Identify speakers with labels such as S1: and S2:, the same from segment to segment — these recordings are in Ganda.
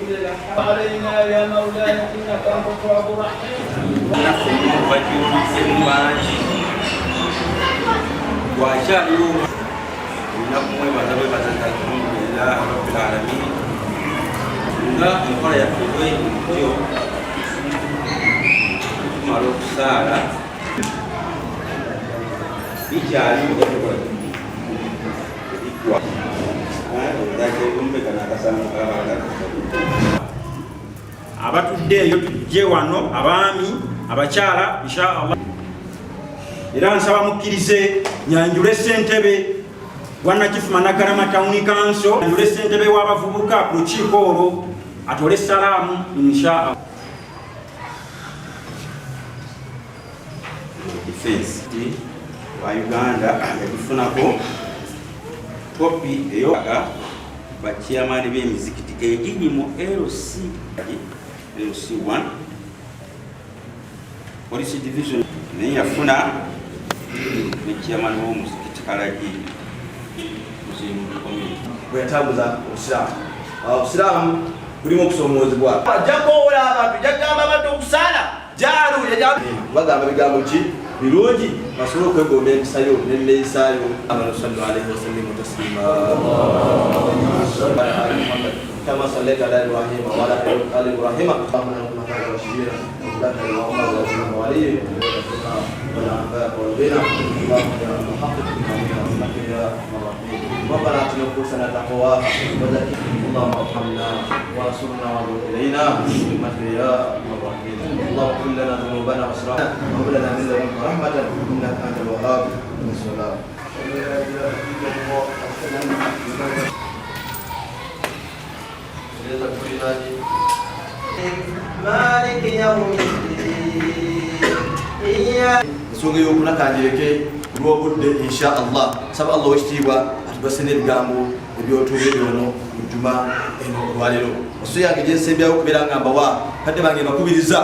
S1: علينا يا مولانا إنك أنت التواب الرحيم.
S2: وأشهد أنكم وبذلك الحمد لله رب العالمين. لا نقول يا فلوي جو معروف سارة bicara berdua ikut dari umbe kana kasana abatuddeeyo tujje wano abaami abakyala inshallah era nsaba mukkirize nyanjule ssentebe wannakifu Managalama Town Council nyanjule ssentebe w'abavubuka ku lukiiko olwo atole salaamu inshallah defense wa Uganda yakufunako kopi eyoga bachairman b'emizikiti egiri mu LC1 police division naye yafuna ne chairman w'omuzikiti Kalagi muzimu community
S3: bwetambuza obusiraamu bulimu okusomoozebwa ajjako owola abantu jagamba abantu okusala jaalu bagamba bigambo ki birungi basobole okwegomba empisayo n'enneeyisaayo sallu alaihi wasallimu taslima kama sallaita ala ibrahima wa ala ali ibrahima ربنا اتنا نفوسنا تقواها وزكها اللهم ارحمنا وانصرنا وانظر الينا برحمتك يا ارحم الراحمين اللهم اغفر لنا ذنوبنا واسرافنا وهب لنا من لدنك رحمه انك انت الوهاب بسم الله مالك يوم الدين ensonga y'okunakanjireke lw'obudde inshallah saba allah wekitiibwa atubasene ebigambo ebyotubiri ono mujuma eno olwaleero oso yange gyensembyawo okubeera nga mbawa kadde bange bakubiriza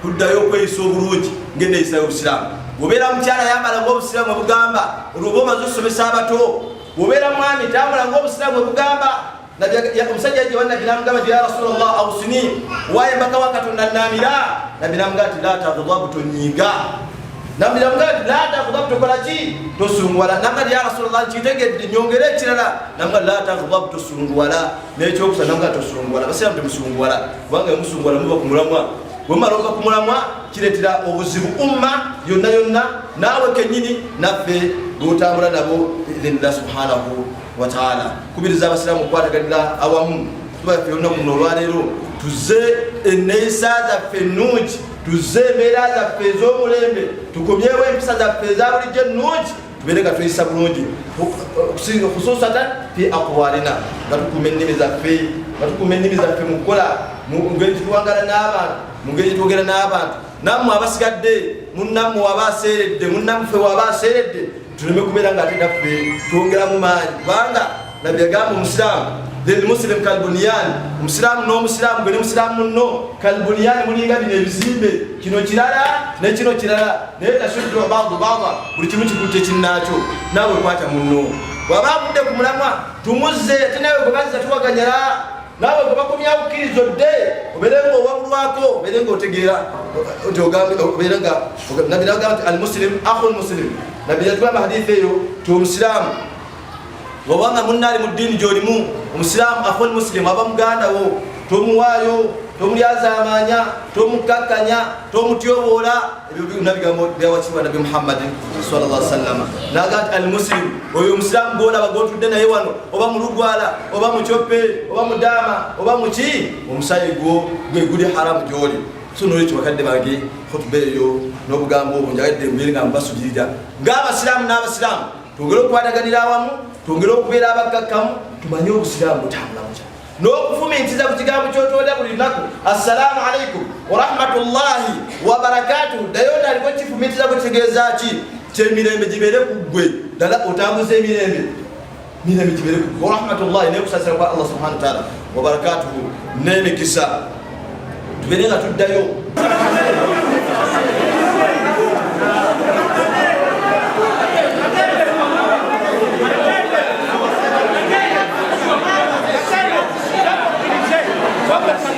S3: kuddayo okweyisa obulungi ng'enneeyisa y'obusiraamu bw'obeera mukyala yambala ng'obusiraamu bwebugamba olwoba omaze okusomesa abato bw'obeera mwami tambula ng'obusiraamu bwebugamba omusajja gye wannabi namugamba nti ya rasulallah awusini waaye embaka wa katonda nnamira nabbi namugamba nti la taghdab tonyiiga nambira mugati lata khudab tokola ki tosungwala namgati ya rasulallah nkitegedde nyongere ekirala namgati lata khudab tosungwala n'ekyokusa namgati tosungwala basiramu temusungwala kubanga emusungwala muba kumulamwa bwemala ova kumulamwa kireetera obuzibu umma yonna yonna naawe kennyini naffe bwotambula nabo biidhinillah subhanahu wataala kubiriza abasiraamu okukwataganira awamu tubaffe yonna muno olwaleero tuze enneeyisa zaffe ennungi tuze embeera zaffe ez'omulembe tukomyewo empisa zaffe eza bulijjo ennungi tubeere nga tweyisa bulungi khususatan fi aqwalina nga tukuma ennimi zaffe mu kukola mu ngeri gituwangala n'abantu mu ngeri gitwogera n'abantu nammwe abasigadde munnammwe waba aseeredde munnamuffe waba aseeredde tuleme kubeera nga ate naffe twongeramu maanyi kubanga nabbi yagamba omusiraamu muslim kalbunyan omusiraamu n'omusiraamu gwe ne musiraamu munno kalbunyan mulinga bino ebizimbe kino kirala ne kino kirala naye tashuddu badu bada buli kimu kikutte kinnaakyo naawe kwata munno bw'aba avudde ku mulamwa tumuzze ate nawe gwe bazza tuwaganyala naawe gwe bakomyawo kkirizo dde obeere nga owabulwako obeere nga otegeera obeere nga nabbi nagamba nti almuslim akhul muslim nabbi yatugamba hadithi eyo ti omusiraamu wabanga munnaali mu ddiini gy'olimu omusiraamu akhul muslimu aba muganda wo tomuwaayo tomulyazamanya tomukkakkanya tomutyoboola ebyo byonna bigambo byawakibwa nabbi muhammadin sallallahu alaihi wasallam naga nti al muslim oyo omusiraamu gwolaba gwotudde naye wano oba mu lugwala oba mu kyoppe oba mu daama oba mu ki omusaayi gwo gwe guli haramu gy'oli so nolwekyo bakadde bange khutuba eyo n'obugambo obwo njagadde mbeere nga mubasubirira ng'abasiraamu n'abasiraamu twongere okukwataganira awamu twongere okubeera abakkakkamu tumanye obusiraamu butambula butya n'okufumiitiriza ku kigambo kyotoola buli lunaku assalaamu alaikum warahmatullahi wabarakatuhu ddayo ndaliko kifumiitiriza kukitegeeza ki kyemirembe gibeere ku ggwe ddala otambuza emirembe gibeere ku ggwe warahmatullahi nekusasira kwa allah subhanahu wataala wabarakatuhu n'emikisa tubeere nga tuddayo
S1: Vamos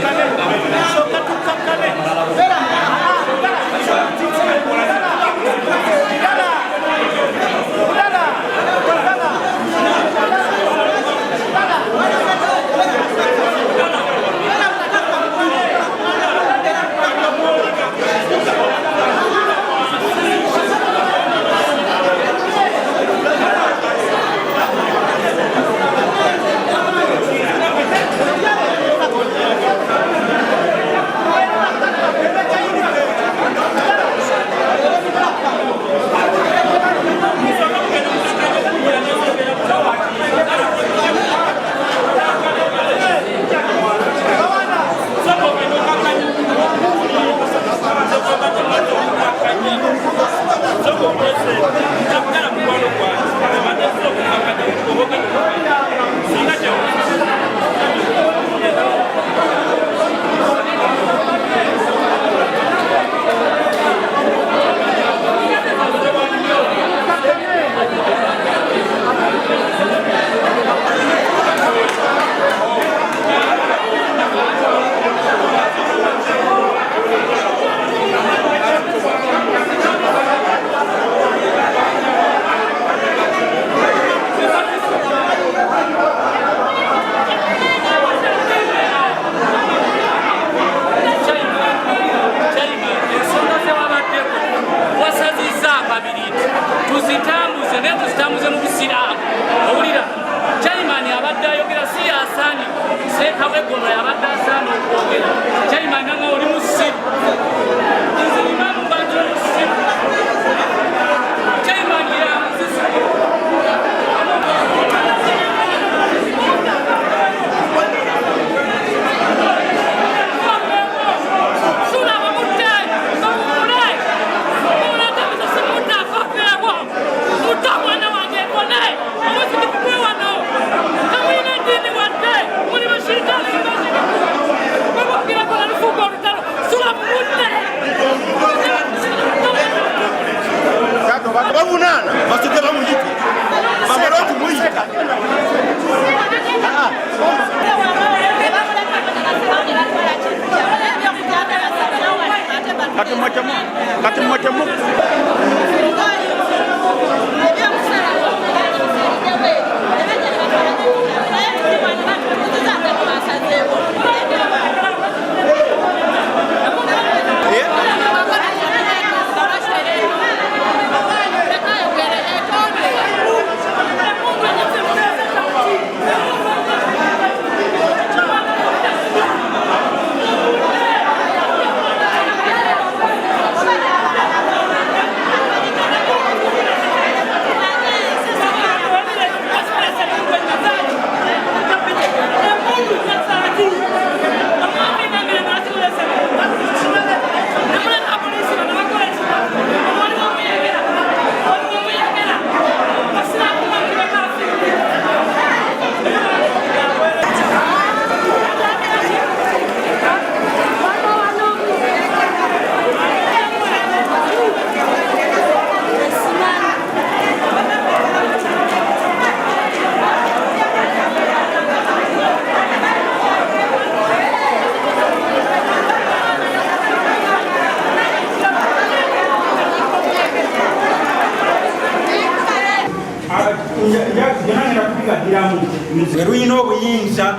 S4: Eruyina obuyinza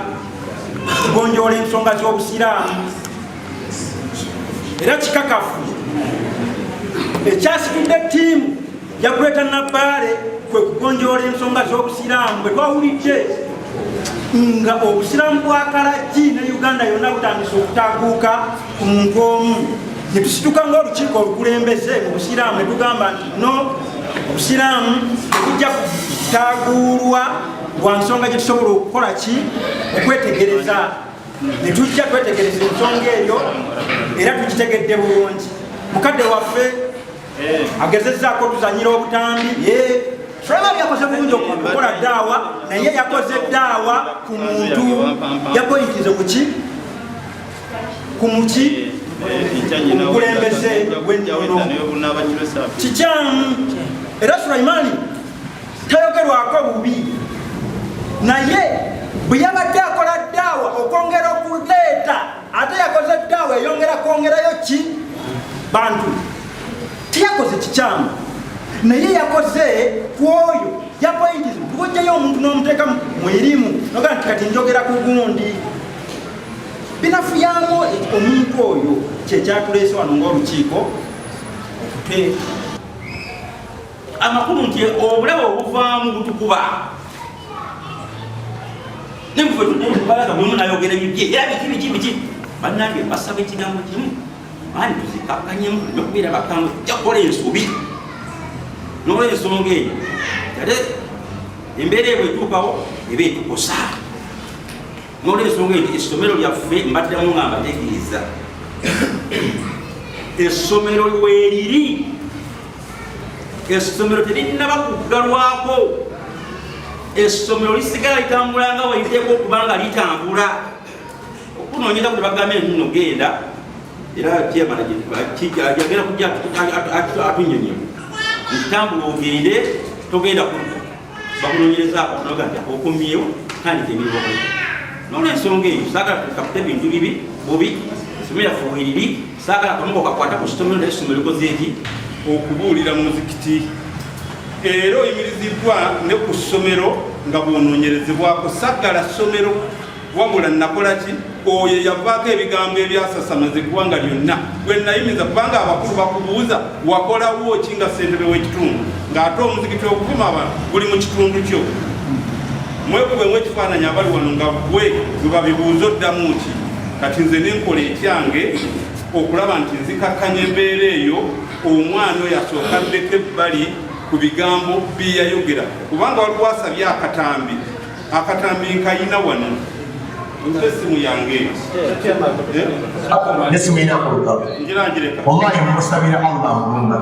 S4: kugonjoola ensonga z'obusiraamu era kikakafu ekyasitudde ttiimu ya Greater Nabale kwe kugonjoola ensonga z'obusiraamu bwe twawulidde nga obusiraamu bwa Kalagi ne Uganda yonna butandise okutaguuka ku muntu omu ne tusituka ng'olukiiko olukulembeze mu busiraamu ne tugamba nti no obusiraamu tekujja kutaguulwa wa nsonga gye tusobola okukola ki okwetegereza ne tujja twetegereza ensonga eyo era tugitegedde bulungi. Mukadde waffe agezezzaako tuzanyira obutambi Sulaiman yakoze bulungi okukola ddaawa naye yakoze ddaawa ku muntu yapoyintize ku muki omukulembeze w'ennono kikyamu era Sulaiman tayogerwako bubi naye bwe yabadde akola ddaawa okwongera okuleeta bantu tiyakoze kikyamu naye yakoze kwoyo yapointiza tukojjayo omuntu n'omuteeka mu erimu nogaa nti kati njogera ku gundi binafuyamu omuntu oyo kyekyatuleese wano ng'olukiiko okutwe
S2: amakulu nti obulabe obuvaamu butukuba nemuffe tutubalaga bwemu nayogera bibye era biki bannange basaba ekigambo kimu ani tuzikakkanyemu nokubeera bakambwe jakukola ensobi n'olwensonga eyo ate embeera ebwe etuukawo eba etukosa n'olwensonga eyo essomero lyaffe mbatiramu nga mbategeeza essomero weeriri essomero terinaba kuggalwako essomero lisigala litambula nga waiteeko okubanga litambula okunoonyeza kuti bagambe nti nno genda era chairman ajagera kujja atunyonyo ntambula ogende togenda bakunoonyerezaako noga nti okomyewo kandi temiriwako n'olwensonga eyo saagala tukakute bintu bibi bubi essomero yaffe weeriri saagala kamuka kakwata ku kisomero naye essomero likoze eki
S5: okubuulira mu muzikiti era oyimiriziddwa ne ku ssomero nga bwonoonyerezebwako saggala ssomero wabula nakola ki oyo yavaako ebigambo ebyasasamaza eggwanga lyonna gwe nayimiza kubanga abakulu bakubuuza wakolawo ki nga ssentebe w'ekitundu ng'ate omuzikiti okuvuma abantu guli mu kitundu kyo mwekubemu ekifaananyi abali wano nga gwe gwe babibuuza oddamu ki kati nze nenkola ekyange okulaba nti nzikakkanya embeera eyo omwana oyo asooka ddeko ebbali ku bigambo byeyayogera kubanga waliwo asabye akatambi nkayina wano essimu yange
S6: nesimu inakolukabo
S5: njirangireka
S6: wallahi mukusabira allah mulunga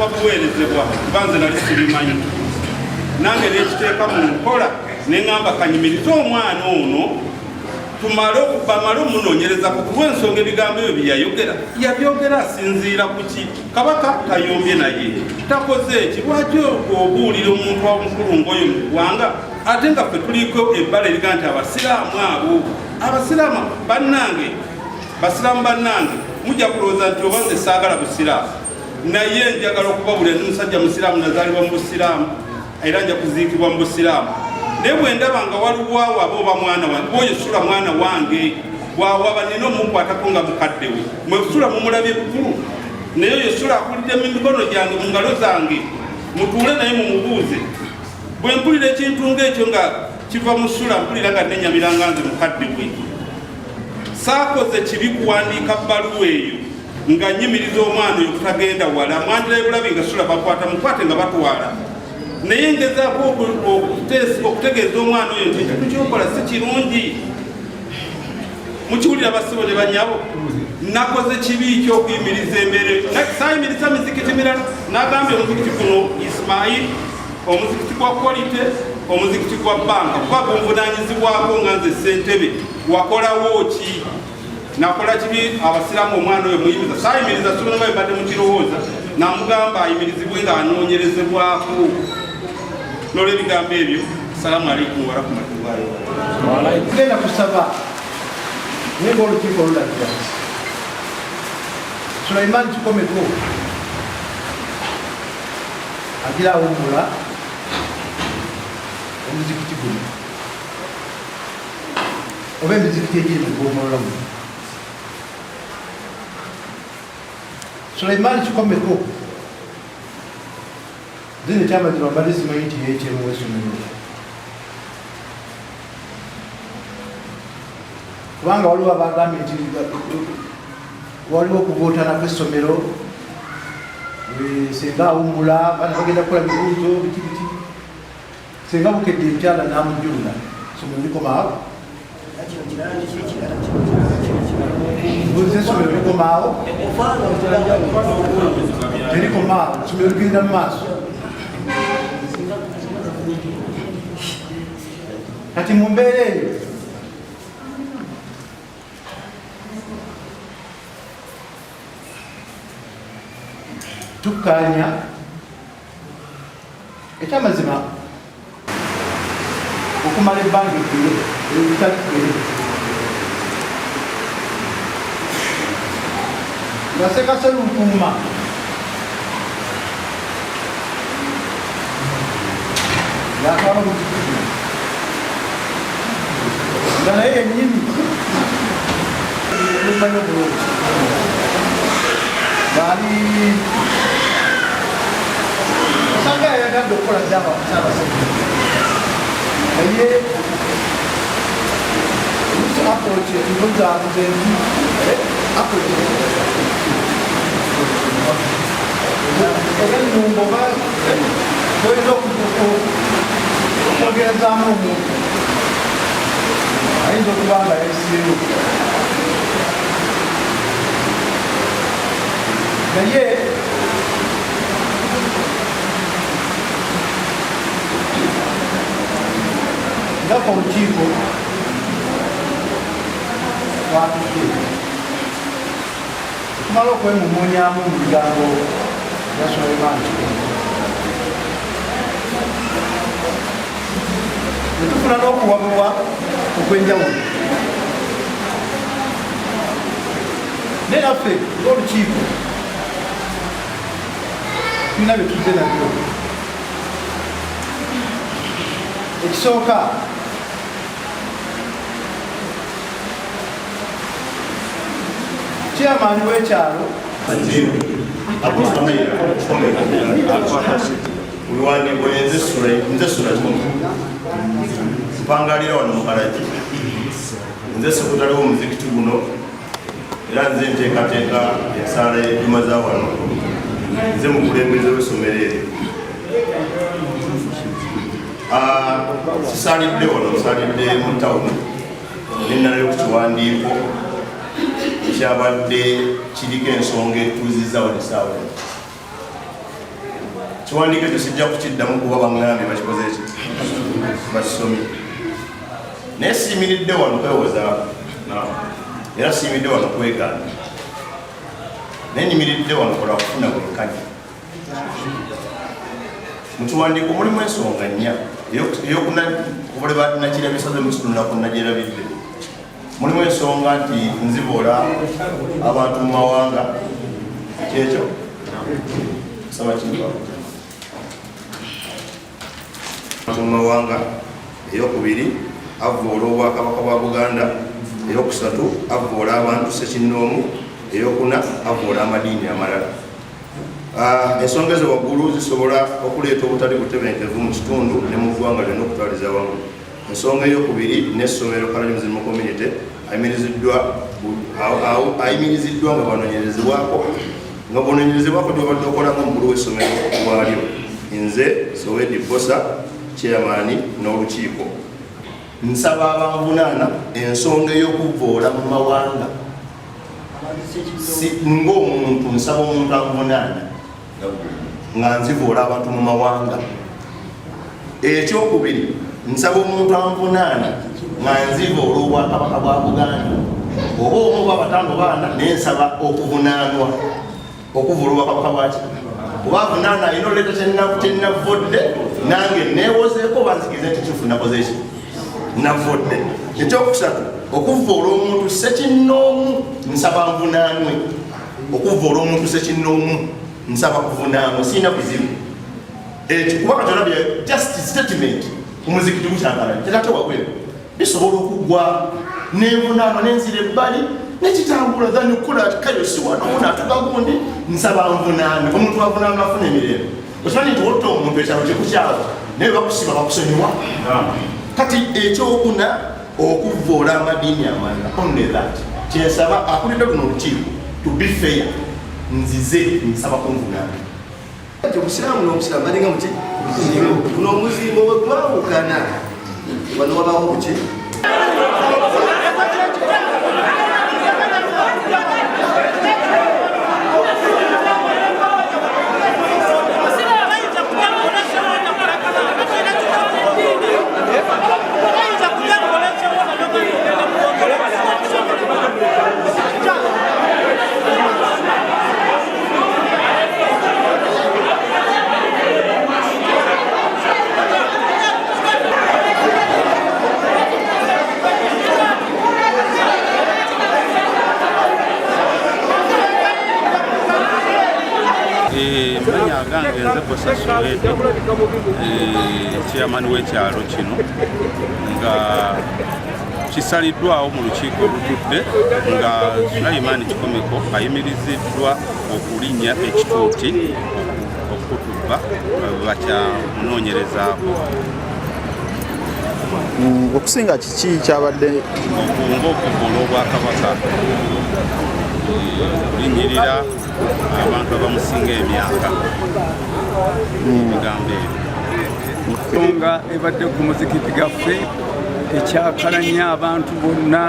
S5: obuweerezebwa banze nali sibimanyi nange nekiteeka mu nkola neŋŋamba kanyumirize omwana ono bamale omunoonyereza ku lw'ensonga ebigambo ebyo byeyayogera yabyogera asinziira ku ki kabaka tayombye naye takoze eki lwaki obuulira omuntu omukulu ng'oyo mu ggwanga ate nga ffe tuliko ebbala eriga nti abasiraamu abo abasiraamu bannange mujja kulowooza nti oba nze saagala busiraamu naye njagala okubabulira ndi musajja musiraamu nazaalibwa mu busiraamu era nja kuziikibwa mu busiraamu naye bwe ndaba nga waliwo awo aba oba mwana wange oyo sula mwana wange bwawaba nina omukwatako nga mukadde we mwesula mumulabye bukulu naye oyo sula akulidde mu mikono gyange mu ngalo zange mutuule naye mumubuuze bwe mpulira ekintu ng'ekyo nga kiva mu sula mpulira nga nenyamiranga nze mukadde we saakoze kibi kuwandiika bbaluwa eyo nga nyimiriza omwana oyo kutagenda wala mwandira ebulabi nga sula bakwata mukwate nga batwala naye ngezaako okutegeeza omwana oyo nti ekintu kyokola si kirungi mukiwulira basibo ne banyabo nakoze kibi kyokuyimiriza embeera saayimiriza mizikiti mirala nagambye omuzikiti guno ismail omuzikiti gwa quality omuzikiti gwa banka kuba gunvunanyizibwako nga nze ssentebe wakolawo ki nakola kibi abasiraamu omwana oyo muyimiriza saayimiriza songa ebadde mukirowooza namugamba ayimirizibwe nga anoonyerezebwako n'olwebigambo ebyo salaamu alaikum warahmatullahi
S7: tugenda kusaba naye ngaolukiiko olulagira Sulaiman Kikomeko agira awummula omuzikiti guno oba emizikiti egiri mu kuwummululamu Sulaiman Kikomeko zine kyamazima mbadde simanyi nti yekyemu w'essomero kubanga waliwo abagambye nti waliwo okuvootana kw'essomero senga awummula baana bagenda kukola bibuuzo bikibiki senga bukedde ekyala n'amujjulula essomero likomaawo essomero likomaawo terikomaawo essomero ligenda mu maaso kati mu mbeera eyo tukkaanya ekyamazima okumala ebbanga eggere ebitali ggere nasekase lukuuma yakaba mukitudu nga naye yennyini lumanyi obulungi ngaali osanga yayagadde okukola zaabasajja naye approach ekibuzabuza enti ebyennumba oba oyinza okwogerezaamu omuntu ayinza okuba nga yesireyo naye ngako olukiiko twatudde tumala okwemumuunyamu mu bigambo bya Sulaiman netufuna n'okuwabulwa okwenjawulo naye naffe ng'olukiiko tulina bye tuzze nabyo. Ekisooka chairman w'ekyalo
S8: wiwandiiko nze sula mpangalira wano mukalaki nze sekutale w'omuzikiti guno era nze nteekateeka ensaala y'ejjuma za wano nze mukulembeze w'essomero eryo sisaalidde wano nsaalidde mu tawuni nenalayo ku kiwandiiko kyabadde kiriko ensonga etuuziza wano essaawa kiwandiiko ekyo sijja kukiddamu kuba baŋŋambye bakikoze eki bakisomye naye siimiridde wano kwewoza era siimiridde wano kwegaana naye nyimiridde wano kola kufuna bwenkanya mu kiwandiiko mulimu ensonga nnya ey'okunakirabisaze mu kitundu nakunagyerabidde mulimu ensonga nti nziboola abantu mu mawanga kyekyo saba kintu abantu mu mawanga eyokubiri avvoola obwakabaka bwa Buganda eyokusatu avvoola abantu ssekinnoomu eyokuna avvoola amadiini amalala ensonga ezo waggulu zisobola okuleeta obutali butebenkevu mu kitundu ne mu ggwanga lyonna okutwaliza wamu. Ensonga eyokubiri n'essomero Kala Muslim Community ayimiriziddwa nga banoonyerezebwako nga bonoonyerezebwako gyobadde okolamu omukulu w'essomero bwalyo nze Sowedi Bosa chairman n'olukiiko nsaba abanvunaana ensonga ey'okuvvoola mu mawanga ng'omuntu nsaba omuntu anvunaana nga nzivoola abantu mu mawanga. Ekyokubiri nsaba omuntu anvunaana nga nzivoola obwakabaka bwa Buganda oba omu b'abataano baana nensaba okuvunaanwa okuvoola obwakabaka bwaki oba avunaana alina oleeta kyennavodde nange neewozeeko banzikize nti kifu nakoze eki navodde. Ekyokusatu okuvvoola omuntu ssekinnoomu nsaba nvunaanwe okuvvoola omuntu ssekinnoomu nsaba kuvunaanwa siina buzibu ekyo kuba katolabya just statement omuzikiti gukyankala tekate wabweru bisobola okuggwa nenvunaanwa nenzira ebbali nekitambula then okukola kayo si wano onaatuga gundi nsaba nvunaanwe omuntu avunaanwa afuna emirembe okimanyi nti otta omuntu ekyalo kyekukyawa naye bakusiba bakusonyiwa kati ekyokuna okuvvoola amadiini amalala only that kyensaba akulidde luno olukiiko to be fair nzize nsaba kunvunaanwa
S3: omusiraamu n'omusiraamu balinga muki guno omuzimbo bwe gwawukana wano wabawo buki
S5: Amanya agange nze Bosa Soweto, chairman w'ekyalo kino nga kisaliddwawo mu lukiiko olutudde nga Sulaiman Kikomeko ayimiriziddwa okulinnya ekituuti okutubba bakyamunoonyerezaako.
S9: Okusinga kiki kyabadde
S5: ng'okuvula Obwakabaka okulinnyirira abantu abamusinga emyaka ebigambo ebyo.
S10: Nsonga ebadde ku muzikiti gaffe ekyakalanya abantu bonna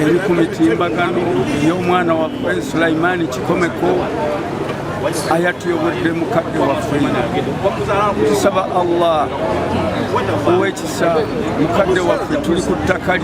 S10: eri ku mitimbagano ey'omwana waffe Sulaiman Kikomeko ayatuyobodde mukadde waffe. Tusaba Allah ow'ekisa mukadde waffe tuli ku ttaka